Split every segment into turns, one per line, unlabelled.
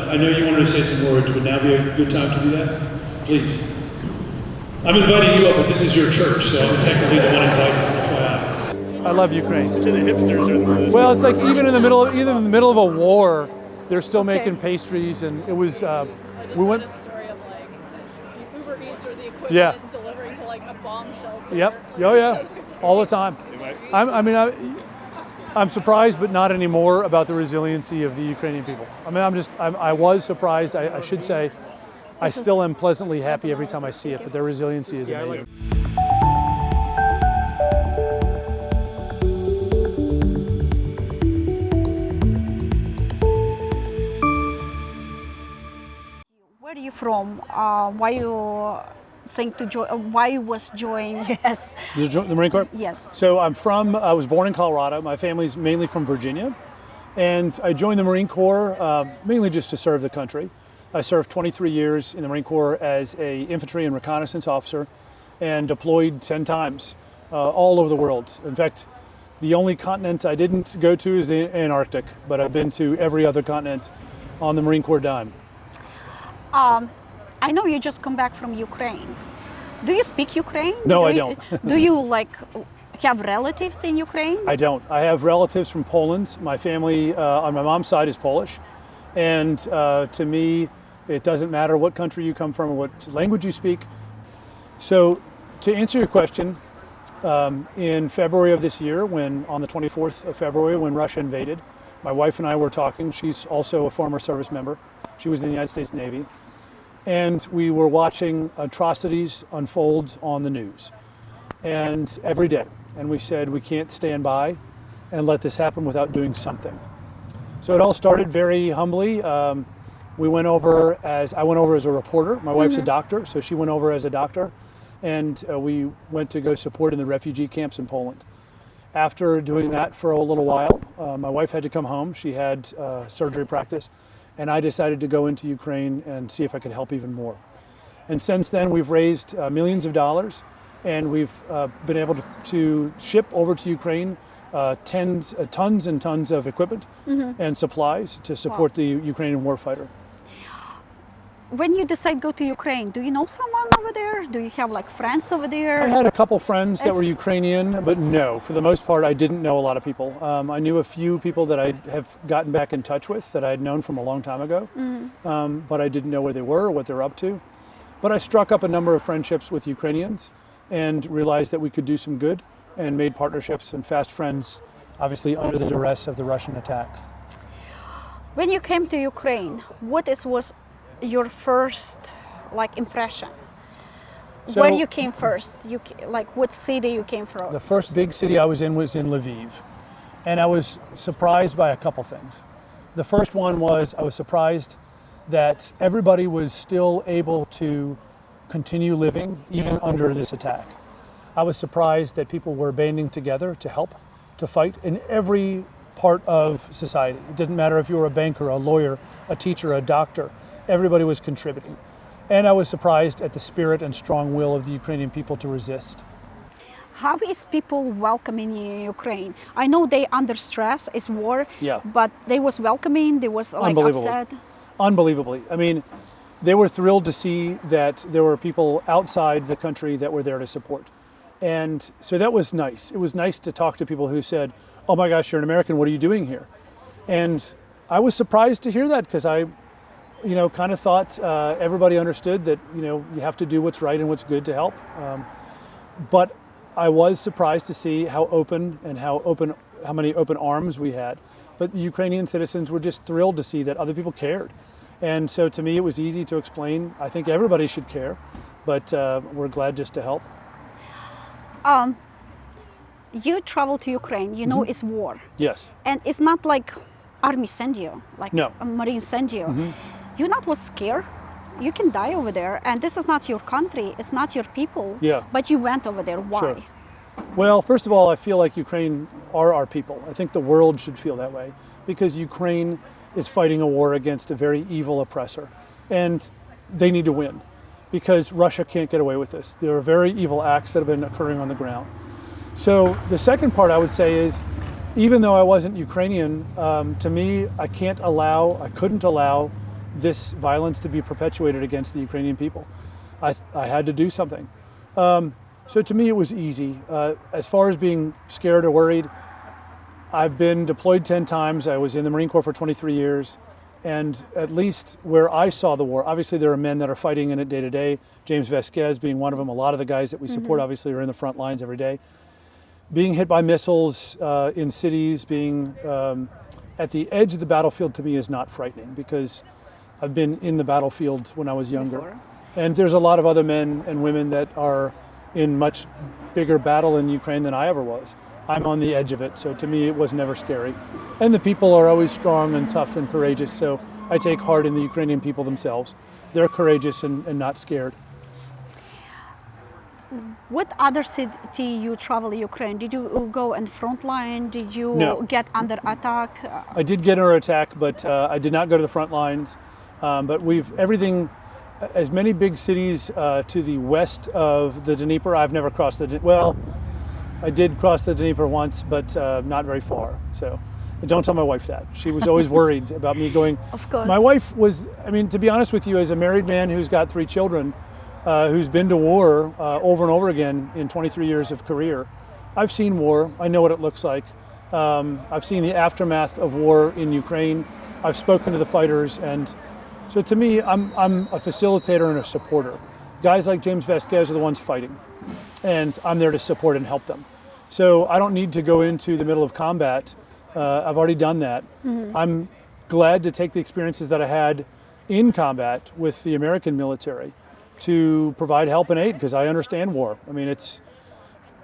I know you wanted to say some words. Would now be a good time to do that? Please. I'm inviting you up, but this is your church, so I'm technically the one invited. FYI.
I love Ukraine.
The hipsters are
Well, it's like even in the middle of a war, they're still making pastries, and it was. We went.
A story of like the Uber Eats or the equivalent
Yeah.
delivering to like a bomb shelter.
Yep. Oh yeah. All the time. I'm surprised, but not anymore, about the resiliency of the Ukrainian people. I mean, I was surprised. I should say, I still am pleasantly happy every time I see it. But their resiliency is amazing.
Where are you from? Why you think to join? Why you was join? Yes.
The Marine Corps?
Yes.
So I was born in Colorado. My family's mainly from Virginia. And I joined the Marine Corps mainly just to serve the country. I served 23 years in the Marine Corps as an infantry and reconnaissance officer and deployed 10 times all over the world. In fact, the only continent I didn't go to is the Antarctic, but I've been to every other continent on the Marine Corps dime.
I know you just come back from Ukraine. Do you speak Ukraine?
No, I don't.
Do you have relatives in Ukraine?
I don't. I have relatives from Poland. My family on my mom's side is Polish. And to me, it doesn't matter what country you come from or what language you speak. So to answer your question, in February of this year, on the 24th of February, when Russia invaded, my wife and I were talking. She's also a former service member. She was in the United States Navy. And we were watching atrocities unfold on the news, and every day. And we said, we can't stand by and let this happen without doing something. So it all started very humbly. I went over as a reporter. My wife's a doctor, so she went over as a doctor. And we went to go support in the refugee camps in Poland. After doing that for a little while, my wife had to come home. She had surgery practice. And I decided to go into Ukraine and see if I could help even more. And since then, we've raised millions of dollars, and we've been able to ship over to Ukraine tons and tons of equipment and supplies to support the Ukrainian warfighter.
When you decide to go to Ukraine, do you know someone over there? Do you have friends over there?
I had a couple friends that were Ukrainian, but no, for the most part, I didn't know a lot of people. I knew a few people that I have gotten back in touch with that I had known from a long time ago, but I didn't know where they were or what they're up to. But I struck up a number of friendships with Ukrainians and realized that we could do some good and made partnerships and fast friends, obviously under the duress of the Russian attacks.
When you came to Ukraine, what was your first impression?
So,
where you came first? What city you came from?
The first big city I was in Lviv, and I was surprised by a couple things. The first one was I was surprised that everybody was still able to continue living even under this attack. I was surprised that people were banding together to help, to fight in every part of society. It didn't matter if you were a banker, a lawyer, a teacher, a doctor. Everybody was contributing. And I was surprised at the spirit and strong will of the Ukrainian people to resist.
How is people welcoming in Ukraine? I know they under stress, it's war, but they was welcoming, they was upset.
Unbelievably. I mean, they were thrilled to see that there were people outside the country that were there to support. And so that was nice. It was nice to talk to people who said, oh my gosh, you're an American, what are you doing here? And I was surprised to hear that because I kind of thought everybody understood that, you have to do what's right and what's good to help. But I was surprised to see how many open arms we had. But the Ukrainian citizens were just thrilled to see that other people cared. And so to me, it was easy to explain. I think everybody should care, but we're glad just to help.
You travel to Ukraine, it's war.
Yes.
And it's not like army send you,
no.
a marine send you. You're not was scared. You can die over there, and this is not your country, it's not your people.
Yeah.
But you went over there. Why?
Sure. Well, first of all, I feel like Ukraine are our people. I think the world should feel that way because Ukraine is fighting a war against a very evil oppressor, and they need to win because Russia can't get away with this. There are very evil acts that have been occurring on the ground. So the second part I would say is, even though I wasn't Ukrainian, to me, I couldn't allow this violence to be perpetuated against the Ukrainian people. I had to do something. So to me, it was easy. As far as being scared or worried, I've been deployed 10 times. I was in the Marine Corps for 23 years. And at least where I saw the war, obviously there are men that are fighting in it day to day, James Vasquez being one of them. A lot of the guys that we support obviously are in the front lines every day. Being hit by missiles in cities, being at the edge of the battlefield to me is not frightening because I've been in the battlefield when I was younger. And there's a lot of other men and women that are in much bigger battle in Ukraine than I ever was. I'm on the edge of it, so to me it was never scary. And the people are always strong and tough and courageous, so I take heart in the Ukrainian people themselves. They're courageous and not scared.
What other city you travel in Ukraine? Did you go in front line? Did you get under attack?
I did get under attack, but I did not go to the front lines. But everything, as many big cities to the west of the Dnieper, I've never crossed I did cross the Dnieper once, but not very far. So don't tell my wife that. She was always worried about me going.
Of course.
My wife was, to be honest with you, as a married man who's got 3 children, who's been to war over and over again in 23 years of career, I've seen war. I know what it looks like. I've seen the aftermath of war in Ukraine. I've spoken to the fighters. And so to me, I'm a facilitator and a supporter. Guys like James Vasquez are the ones fighting. And I'm there to support and help them. So I don't need to go into the middle of combat. I've already done that. I'm glad to take the experiences that I had in combat with the American military to provide help and aid because I understand war. It's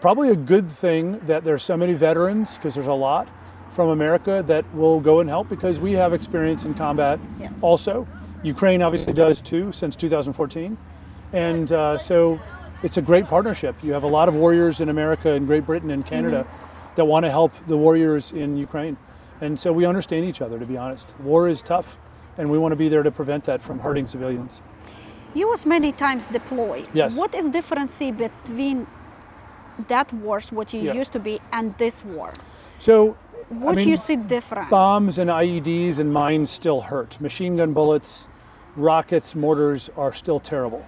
probably a good thing that there's so many veterans, because there's a lot from America that will go and help because we have experience in combat also. Ukraine obviously does too since 2014. And so it's a great partnership. You have a lot of warriors in America and Great Britain and Canada that want to help the warriors in Ukraine. And so we understand each other, to be honest. War is tough, and we want to be there to prevent that from hurting civilians.
You was many times deployed.
Yes.
What is the difference between that wars, what you used to be, and this war?
So,
what do you see different?
Bombs and IEDs and mines still hurt. Machine gun bullets, rockets, mortars are still terrible.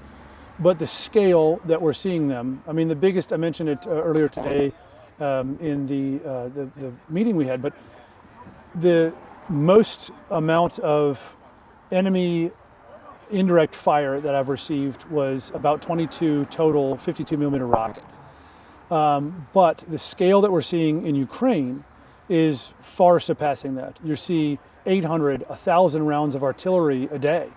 But the scale that we're seeing them, the biggest, I mentioned it earlier today in the meeting we had, but the most amount of enemy indirect fire that I've received was about 22 total 52 millimeter rockets. But the scale that we're seeing in Ukraine is far surpassing that. You see 800, 1,000 rounds of artillery a day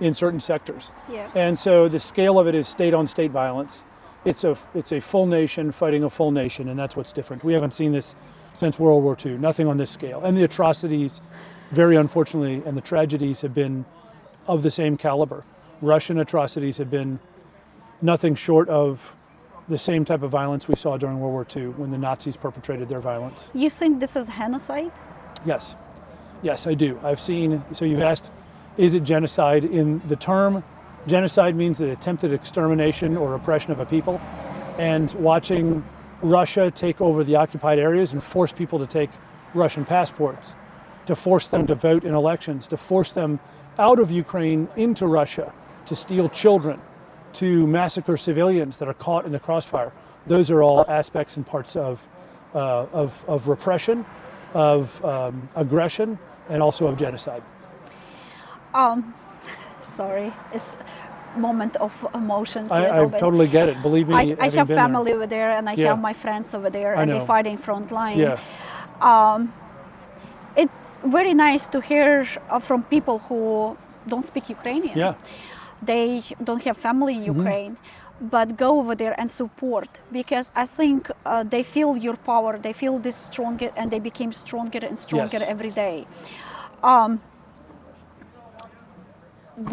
in certain sectors. And so the scale of it is state-on-state violence. It's a full nation fighting a full nation, and that's what's different. We haven't seen this since World War II, nothing on this scale. And the atrocities, very unfortunately, and the tragedies have been of the same caliber. Russian atrocities have been nothing short of the same type of violence we saw during World War II when the Nazis perpetrated their violence.
You think this is genocide?
Yes. Yes, I do. I've seen, so you've asked, is it genocide? In the term, genocide means the attempted extermination or oppression of a people. And watching Russia take over the occupied areas and force people to take Russian passports, to force them to vote in elections, to force them out of Ukraine into Russia, to steal children, to massacre civilians that are caught in the crossfire. Those are all aspects and parts of repression, of aggression, and also of genocide.
Sorry, it's moment of emotions.
I totally get it. Believe me,
I have family over there, and I have my friends over there, and they fight in front line. It's very nice to hear from people who don't speak Ukrainian. They don't have family in Ukraine, but go over there and support, because I think they feel your power, they feel this stronger, and they became stronger and stronger every day.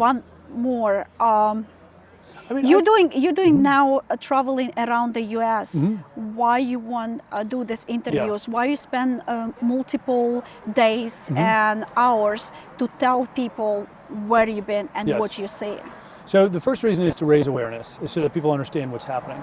One more. You're doing now traveling around the U.S. Why you want to do these interviews? Why you spend multiple days and hours to tell people where you've been and what you see?
So the first reason is to raise awareness, so that people understand what's happening.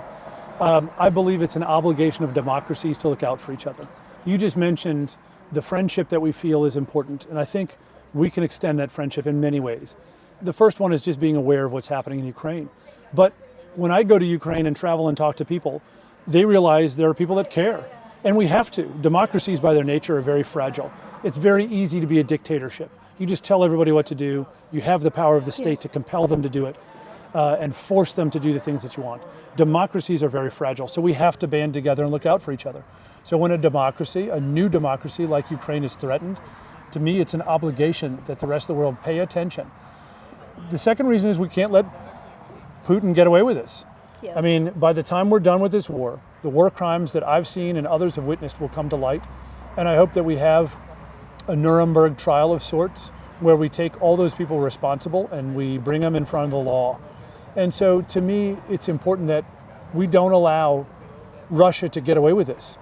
I believe it's an obligation of democracies to look out for each other. You just mentioned the friendship that we feel is important, and I think we can extend that friendship in many ways. The first one is just being aware of what's happening in Ukraine. But when I go to Ukraine and travel and talk to people, they realize there are people that care. And we have to. Democracies by their nature are very fragile. It's very easy to be a dictatorship. You just tell everybody what to do. You have the power of the state to compel them to do it and force them to do the things that you want. Democracies are very fragile, so we have to band together and look out for each other. So when a democracy, a new democracy like Ukraine is threatened, to me it's an obligation that the rest of the world pay attention. The second reason is we can't let Putin get away with this.
Yes.
I mean, by the time we're done with this war, the war crimes that I've seen and others have witnessed will come to light. And I hope that we have a Nuremberg trial of sorts where we take all those people responsible and we bring them in front of the law. And so to me, it's important that we don't allow Russia to get away with this.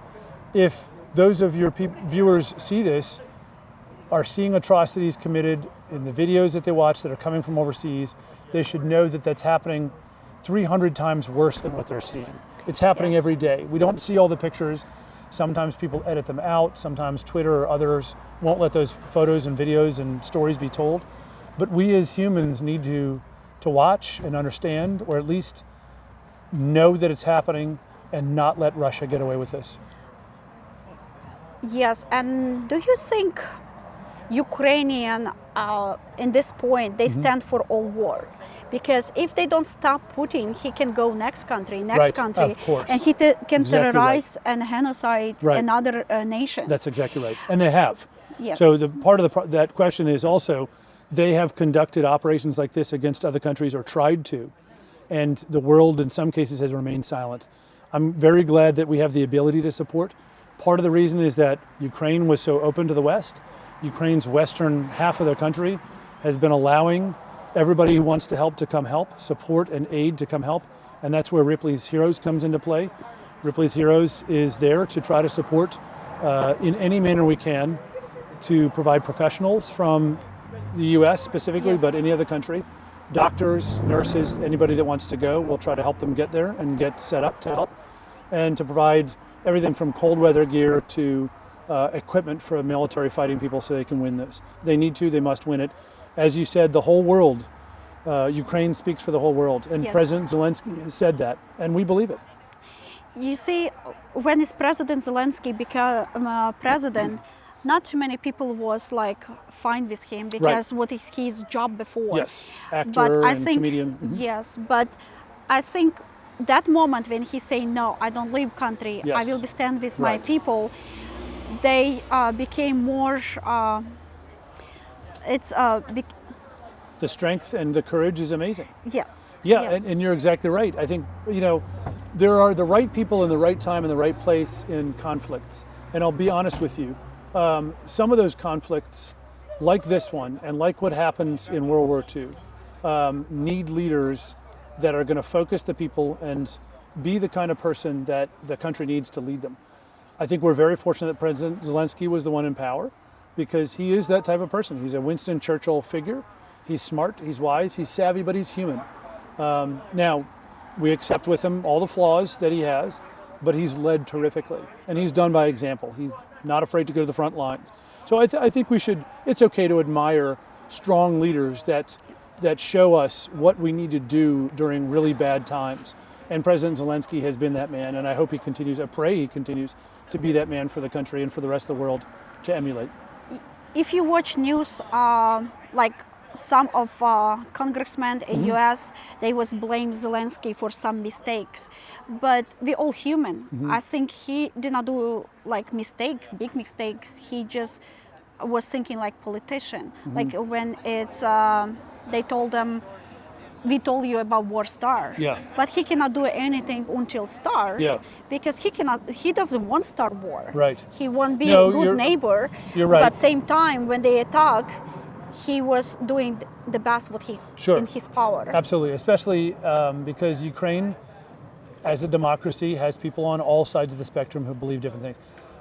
If those of your viewers see this, are seeing atrocities committed in the videos that they watch that are coming from overseas, they should know that that's happening 300 times worse than what they're seeing. It's happening every day. We don't see all the pictures. Sometimes people edit them out. Sometimes Twitter or others won't let those photos and videos and stories be told. But we as humans need to watch and understand, or at least know that it's happening and not let Russia get away with this.
Yes, and do you think Ukrainian, in this point, they stand for all war? Because if they don't stop Putin, he can go next country,
Right, of course.
and he can
Exactly
terrorize and genocide
Right.
another nation.
That's exactly right, and they have.
Yes.
So the part of that question is also, they have conducted operations like this against other countries or tried to, and the world in some cases has remained silent. I'm very glad that we have the ability to support. Part of the reason is that Ukraine was so open to the West. Ukraine's western half of their country has been allowing everybody who wants to help to come help, support and aid to come help, and that's where Ripley's Heroes comes into play. Ripley's Heroes is there to try to support in any manner we can to provide professionals from the US specifically, but any other country, doctors, nurses, anybody that wants to go, we'll try to help them get there and get set up to help, and to provide everything from cold weather gear to equipment for military fighting people so they can win this. They need to, they must win it. As you said, the whole world, Ukraine speaks for the whole world, and President Zelensky has said that, and we believe it.
You see, when is President Zelensky became president, not too many people was like fine with him because what is his job before.
Yes, actor
but I
and
think,
comedian.
Yes, but I think that moment when he say no, I don't leave country, I will be stand with my people, they became more.
The strength and the courage is amazing.
Yes.
Yeah,
yes.
and you're exactly right. I think, there are the right people in the right time in the right place in conflicts. And I'll be honest with you, some of those conflicts, like this one, and like what happens in World War II, need leaders that are going to focus the people and be the kind of person that the country needs to lead them. I think we're very fortunate that President Zelensky was the one in power, because he is that type of person. He's a Winston Churchill figure. He's smart, he's wise, he's savvy, but he's human. Now, we accept with him all the flaws that he has, but he's led terrifically, and he's done by example. He's not afraid to go to the front lines. So I think it's okay to admire strong leaders that show us what we need to do during really bad times. And President Zelensky has been that man, and I hope he continues, I pray he continues to be that man for the country and for the rest of the world to emulate.
If you watch news, like some of congressmen in US, they was blame Zelensky for some mistakes, but we all human. I think he did not do like mistakes, big mistakes. He just was thinking like politician. Like when it's they told him, we told you about war star, but he cannot do anything until star, because he doesn't want start war.
Right.
He won't be a good neighbor.
You're right.
But same time, when they attack, he was doing the best what he in his power.
Absolutely, especially because Ukraine, as a democracy, has people on all sides of the spectrum who believe different things.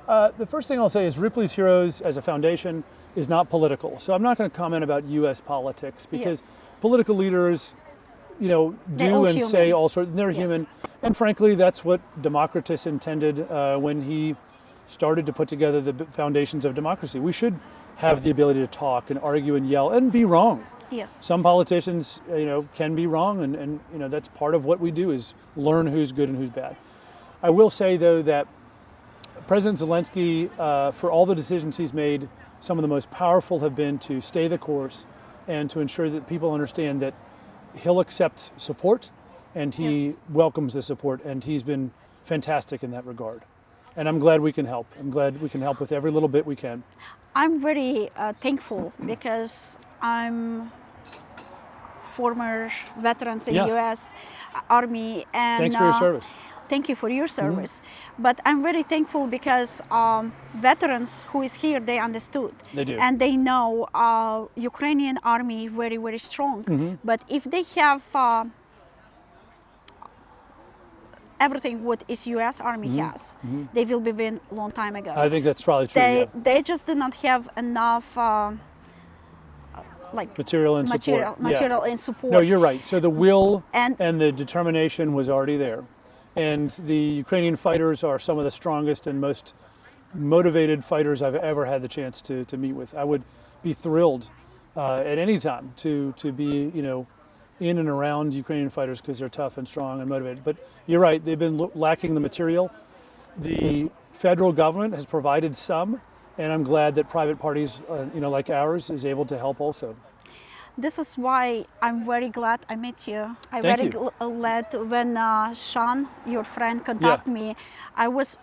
The first thing I'll say is Ripley's Heroes as a foundation is not political. So I'm not going to comment about U.S. politics, because political leaders, do and say all sorts. They're human, and frankly, that's what Democritus intended when he started to put together the foundations of democracy. We should have the ability to talk and argue and yell and be wrong.
Yes.
Some politicians, can be wrong, and that's part of what we do is learn who's good and who's bad. I will say though that President Zelensky, for all the decisions he's made, some of the most powerful have been to stay the course and to ensure that people understand that he'll accept support and he welcomes the support, and he's been fantastic in that regard. And I'm glad we can help. I'm glad we can help with every little bit we can.
I'm very thankful because I'm former veterans in U.S. Army, and
thanks for your service.
Thank you for your service. But I'm very thankful because veterans who is here, they understood.
They do.
And they know Ukrainian army very, very strong. But if they have everything what is U.S. Army has, they will be win long time ago.
I think that's probably true.
They just do not have enough
material and support.
Material and support.
No, you're right. So the will
and
the determination was already there. And the Ukrainian fighters are some of the strongest and most motivated fighters I've ever had the chance to meet with. I would be thrilled at any time to be, in and around Ukrainian fighters because they're tough and strong and motivated. But you're right, they've been lacking the material. The federal government has provided some, and I'm glad that private parties, like ours, is able to help also.
This is why I'm very glad I met you. I'm
Thank
very
you.
glad when Sean, your friend, contacted me. I was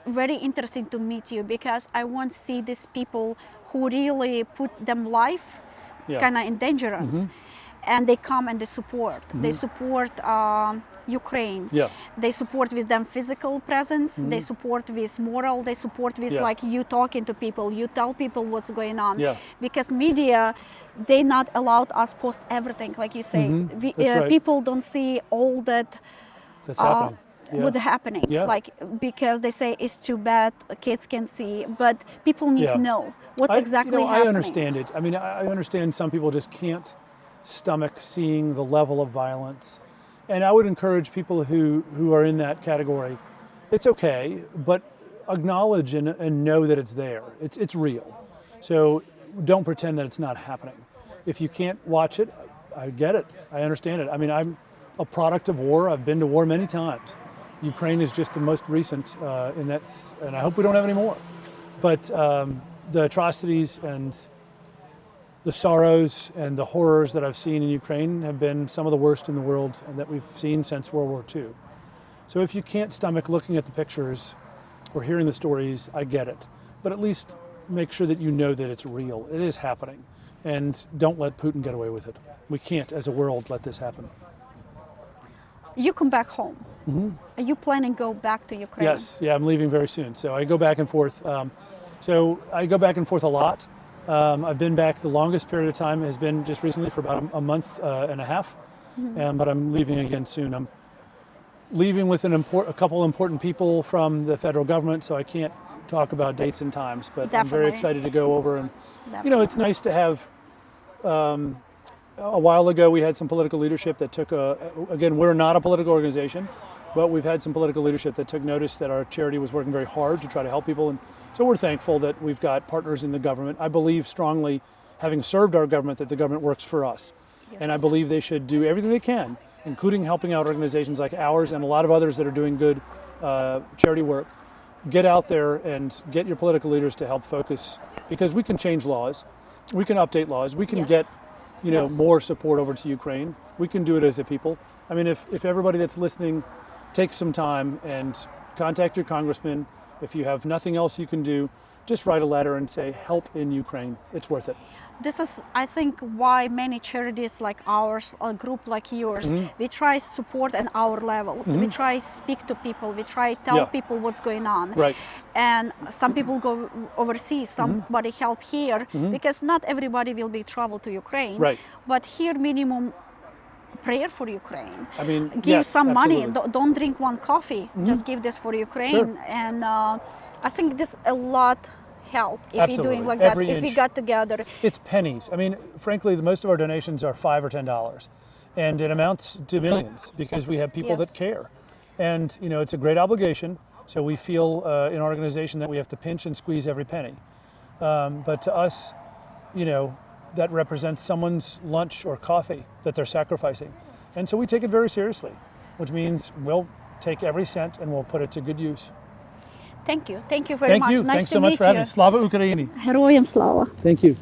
very interested to meet you because I want to see these people who really put them life kind of in dangerous. And they come and they support. They support Ukraine. They support with them physical presence. They support with moral. They support with like you talking to people. You tell people what's going on. Because media, they not allowed us post everything, like you say.
Right.
People don't see all that's
happening.
What's happening. Like because they say it's too bad. Kids can see, but people need to know what exactly happening.
I understand it. I mean, I understand some people just can't stomach seeing the level of violence, and I would encourage people who are in that category, it's okay, but acknowledge and know that it's there. It's real. So don't pretend that it's not happening. If you can't watch it, I get it. I understand it. I mean, I'm a product of war. I've been to war many times. Ukraine is just the most recent in that, and I hope we don't have any more. But the atrocities and the sorrows and the horrors that I've seen in Ukraine have been some of the worst in the world and that we've seen since World War II. So if you can't stomach looking at the pictures or hearing the stories, I get it. But at least make sure that you know that it's real. It is happening. And don't let Putin get away with it. We can't, as a world, let this happen.
You come back home. Are you planning to go back to Ukraine?
Yes, I'm leaving very soon. So I go back and forth. I go back and forth a lot. I've been back the longest period of time has been just recently for about a month and a half, but I'm leaving again soon. I'm leaving with a couple important people from the federal government, so I can't talk about dates and times, but I'm very excited to go over. And it's nice to have, a while ago we had some political leadership that took again, we're not a political organization, but we've had some political leadership that took notice that our charity was working very hard to try to help people. And so we're thankful that we've got partners in the government. I believe strongly, having served our government, that the government works for us. And I believe they should do everything they can, including helping out organizations like ours and a lot of others that are doing good charity work. Get out there and get your political leaders to help focus, because we can change laws, we can update laws, we can get more support over to Ukraine. We can do it as a people. I mean, if everybody that's listening takes some time and contact your congressman. If you have nothing else you can do, just write a letter and say, help in Ukraine. It's worth it.
This is, I think, why many charities like ours, a group like yours, we try support at our levels. We try speak to people. We try tell people what's going on.
Right.
And some people go overseas, somebody help here, because not everybody will be travel to Ukraine.
Right.
But here, minimum prayer for Ukraine.
I mean,
give some money.
absolutely.
Don't drink one coffee. Just give this for Ukraine. And I think this a lot help if you're doing like
Every
that.
inch.
If we got together.
It's pennies. I mean, frankly, most of our donations are $5 or $10, and it amounts to millions because we have people that care. And it's a great obligation. So we feel in our organization that we have to pinch and squeeze every penny. But to us, you know, that represents someone's lunch or coffee that they're sacrificing. And so we take it very seriously, which means we'll take every cent and we'll put it to good use.
Thank you. Thank you very much.
Thank you.
Nice
Thanks
to
so much
meet
for having
you.
me. Slava Ukraini.
Героям слава.
Thank you.